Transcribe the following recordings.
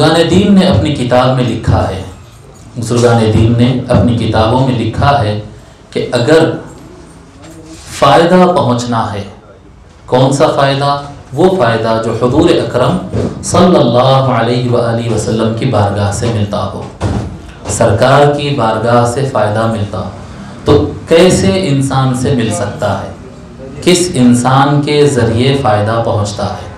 بزرگان دین نے اپنی کتاب میں لکھا ہے، بزرگان دین نے اپنی کتابوں میں لکھا ہے کہ اگر فائدہ پہنچنا ہے، کون سا فائدہ؟ وہ فائدہ جو حضور اکرم صلی اللہ علیہ وآلہ وسلم کی بارگاہ سے ملتا ہو، سرکار کی بارگاہ سے فائدہ ملتا ہو، تو کیسے انسان سے مل سکتا ہے؟ کس انسان کے ذریعے فائدہ پہنچتا ہے؟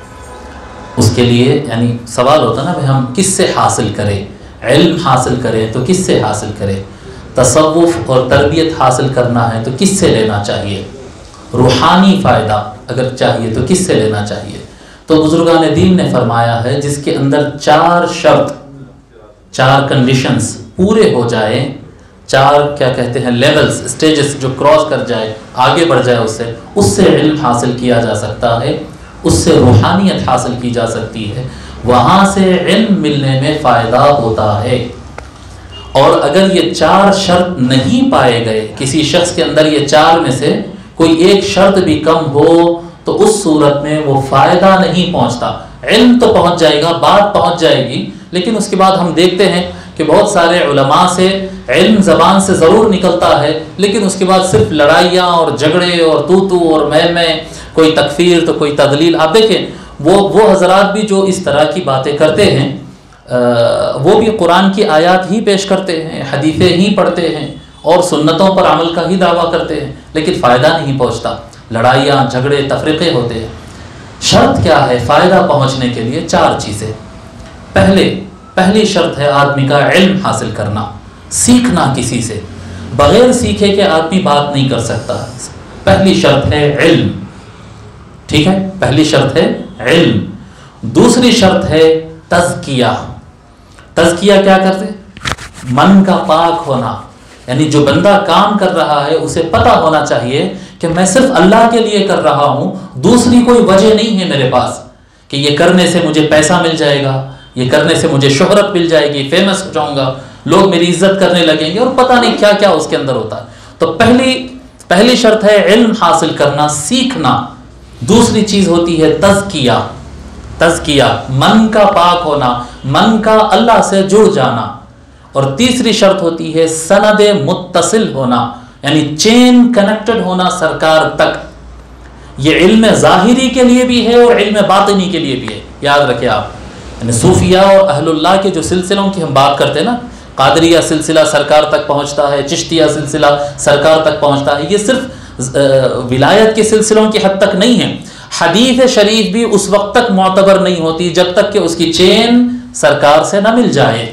اس کے لیے یعنی سوال ہوتا نا بھائی ہم کس سے حاصل کریں؟ علم حاصل کریں تو کس سے حاصل کریں؟ تصوف اور تربیت حاصل کرنا ہے تو کس سے لینا چاہیے؟ روحانی فائدہ اگر چاہیے تو کس سے لینا چاہیے؟ تو بزرگان دین نے فرمایا ہے جس کے اندر 4 شرط، 4 کنڈیشنز پورے ہو جائیں، 4 کیا کہتے ہیں لیولز، سٹیجز جو کراس کر جائے، آگے بڑھ جائے اس سے علم حاصل کیا جا سکتا ہے، اس سے روحانیت حاصل کی جا سکتی ہے، وہاں سے علم ملنے میں فائدہ ہوتا ہے۔ اور اگر یہ 4 شرط نہیں پائے گئے، کسی شخص کے اندر یہ 4 میں سے کوئی ایک شرط بھی کم ہو تو اس صورت میں وہ فائدہ نہیں پہنچتا۔ علم تو پہنچ جائے گا، بات پہنچ جائے گی، لیکن اس کے بعد ہم دیکھتے ہیں کہ بہت سارے علماء سے علم زبان سے ضرور نکلتا ہے، لیکن اس کے بعد صرف لڑائیاں اور جھگڑے اور تو اور میں، کوئی تکفیر تو کوئی تضلیل۔ آپ دیکھیں وہ حضرات بھی جو اس طرح کی باتیں کرتے ہیں وہ بھی قرآن کی آیات ہی پیش کرتے ہیں، حدیثیں ہی پڑھتے ہیں اور سنتوں پر عمل کا ہی دعویٰ کرتے ہیں، لیکن فائدہ نہیں پہنچتا، لڑائیاں جھگڑے تفریقے ہوتے ہیں۔ شرط کیا ہے فائدہ پہنچنے کے لیے؟ 4 چیزیں۔ پہلی شرط ہے آدمی کا علم حاصل کرنا، سیکھنا کسی سے، بغیر سیکھے کہ آدمی بات نہیں کر سکتا۔ پہلی شرط ہے علم، ٹھیک ہے، پہلی شرط ہے علم۔ دوسری شرط ہے تزکیہ۔ تزکیہ کیا کرتے؟ من کا پاک ہونا، یعنی جو بندہ کام کر رہا ہے اسے پتہ ہونا چاہیے کہ میں صرف اللہ کے لیے کر رہا ہوں، دوسری کوئی وجہ نہیں ہے میرے پاس کہ یہ کرنے سے مجھے پیسہ مل جائے گا، یہ کرنے سے مجھے شہرت مل جائے گی، فیمس ہو جاؤں گا، لوگ میری عزت کرنے لگیں گے، اور پتہ نہیں کیا کیا اس کے اندر ہوتا ہے۔ تو پہلی شرط ہے علم حاصل کرنا، سیکھنا۔ دوسری چیز ہوتی ہے تزکیہ، تزکیہ من کا پاک ہونا، من کا اللہ سے جڑ جانا۔ اور تیسری شرط ہوتی ہے سند متصل ہونا، یعنی چین کنیکٹڈ ہونا سرکار تک۔ یہ علم ظاہری کے لیے بھی ہے اور علم باطنی کے لیے بھی ہے، یاد رکھیں آپ۔ یعنی صوفیہ اور اہل اللہ کے جو سلسلوں کی ہم بات کرتے ہیں نا، قادریہ سلسلہ سرکار تک پہنچتا ہے، چشتیہ سلسلہ سرکار تک پہنچتا ہے، یہ صرف ولایت کے سلسلوں کی حد تک نہیں ہے۔ حدیث شریف بھی اس وقت تک معتبر نہیں ہوتی جب تک کہ اس کی چین سرکار سے نہ مل جائے۔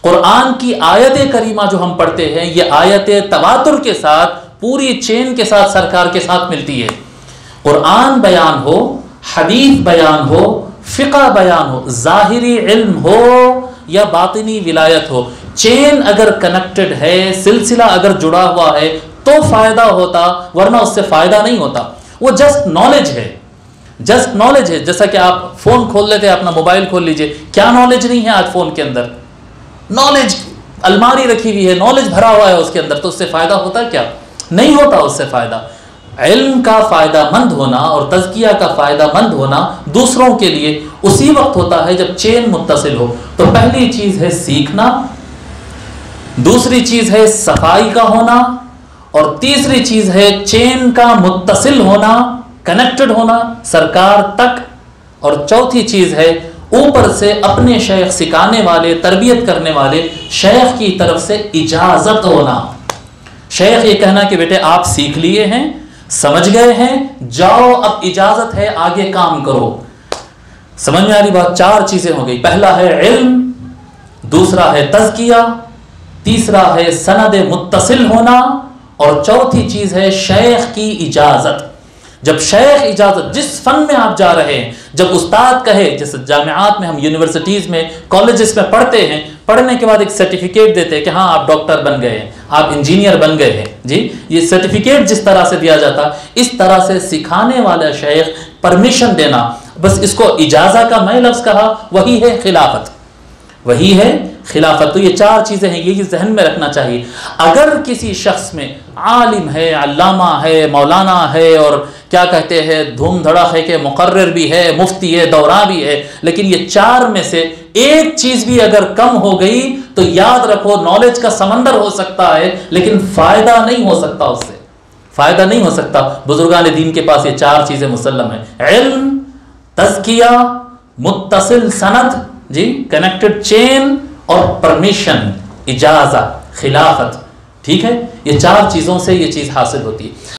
قرآن کی آیت کریمہ جو ہم پڑھتے ہیں، یہ آیت تواتر کے ساتھ، پوری چین کے ساتھ سرکار کے ساتھ ملتی ہے۔ قرآن بیان ہو، حدیث بیان ہو، فقہ بیان ہو، ظاہری علم ہو یا باطنی ولایت ہو، چین اگر کنیکٹڈ ہے، سلسلہ اگر جڑا ہوا ہے تو فائدہ ہوتا، ورنہ اس سے فائدہ نہیں ہوتا۔ وہ جسٹ نالج ہے، جسٹ نالج ہے۔ جیسا کہ آپ فون کھول لیتے ہیں، اپنا موبائل کھول لیجئے، کیا نالج نہیں ہے آج فون کے اندر؟ نالج الماری رکھی ہوئی ہے، نالج بھرا ہوا ہے اس کے اندر، تو اس سے فائدہ ہوتا کیا؟ نہیں ہوتا اس سے فائدہ۔ علم کا فائدہ مند ہونا اور تزکیہ کا فائدہ مند ہونا دوسروں کے لیے اسی وقت ہوتا ہے جب چین متصل ہو۔ تو پہلی چیز ہے سیکھنا، دوسری چیز ہے صفائی کا ہونا، اور تیسری چیز ہے چین کا متصل ہونا، کنیکٹڈ ہونا سرکار تک، اور چوتھی چیز ہے اوپر سے اپنے شیخ سکھانے والے، تربیت کرنے والے شیخ کی طرف سے اجازت ہونا۔ شیخ یہ کہنا کہ بیٹے آپ سیکھ لیے ہیں، سمجھ گئے ہیں، جاؤ اب اجازت ہے آگے کام کرو۔ سمجھ میں آ رہی بات؟ 4 چیزیں ہو گئی۔ پہلا ہے علم، دوسرا ہے تزکیہ، تیسرا ہے سند متصل ہونا، اور چوتھی چیز ہے شیخ کی اجازت۔ جب شیخ اجازت، جس فن میں آپ جا رہے ہیں، جب استاد کہے، جیسے جامعات میں ہم یونیورسٹیز میں کالجز میں پڑھتے ہیں، پڑھنے کے بعد ایک سرٹیفکیٹ دیتے ہیں کہ ہاں آپ ڈاکٹر بن گئے ہیں، آپ انجینئر بن گئے ہیں، جی یہ سرٹیفکیٹ جس طرح سے دیا جاتا، اس طرح سے سکھانے والا شیخ پرمیشن دینا، بس اس کو اجازہ کا میں لفظ کہا، وہی ہے خلافت، وہی ہے خلافت۔ تو یہ 4 چیزیں ہیں، یہ ذہن میں رکھنا چاہیے۔ اگر کسی شخص میں عالم ہے، علامہ ہے، مولانا ہے، اور کیا کہتے ہیں دھوم دھڑاکے کے مقرر بھی ہے، مفتی ہے، دوراں بھی ہے، لیکن یہ چار میں سے ایک چیز بھی اگر کم ہو گئی تو یاد رکھو نالج کا سمندر ہو سکتا ہے لیکن فائدہ نہیں ہو سکتا، اس سے فائدہ نہیں ہو سکتا۔ بزرگان دین کے پاس یہ چار چیزیں مسلم ہیں: علم، تزکیہ، متصل سند، جی کنیکٹڈ چین، اور پرمیشن، اجازت، خلافت، ٹھیک ہے؟ یہ چار چیزوں سے یہ چیز حاصل ہوتی ہے۔